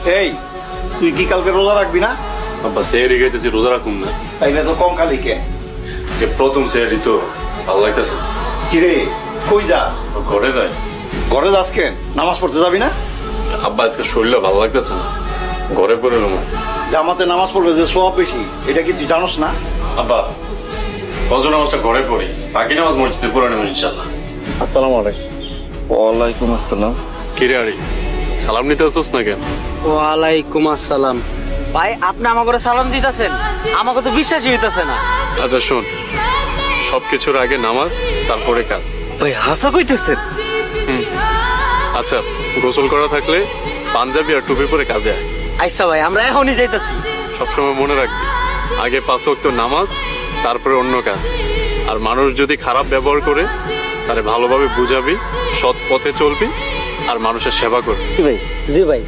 এই তুই কি কালকে রোজা রাখবি না? আব্বা সেহরি খাইতেছি, রোজা রাখুন না। তাইলে তো কম খালি কে? যে প্রথম সেহরি তো ভালো লাগতেছে। কিরে কই যাস? ঘরে যাই। ঘরে যাস কেন? নামাজ পড়তে যাবি না? আব্বা আজকে শরীরটা ভালো লাগতেছে না, ঘরে পড়ে নেবো। জামাতে নামাজ পড়লে যে সওয়াব বেশি, এটা কি তুই জানোস না? আব্বা ফজর নামাজটা ঘরে পড়ি, বাকি নামাজ মসজিদে পড়ে নেবো ইনশাল্লাহ। আসসালামু আলাইকুম। ওয়ালাইকুম আসসালাম। কিরে আরে সালাম নিতে আসছিস না কেন? ওয়ালাইকুম আসসালাম। ভাই আপনি আমাকে সালাম দিতেছেন, আমাকে তো বিশ্বাসই হইতেছে না। আচ্ছা শোন, সবকিছুর আগে নামাজ, তারপরে কাজ। ভাই হাসা কইতেছেন? আচ্ছা গোসল করা থাকলে পাঞ্জাবি আর টুপি পরে কাজে আয়। আচ্ছা ভাই আমরা এখনই যাইতাছি। সবসময় মনে রাখবি, আগে 5 ওয়াক্ত নামাজ, তারপরে অন্য কাজ। আর মানুষ যদি খারাপ ব্যবহার করে তাহলে ভালোভাবে বুঝাবি, সৎ পথে চলবি আর মানুষের সেবা করবি। জি ভাই, জি ভাই।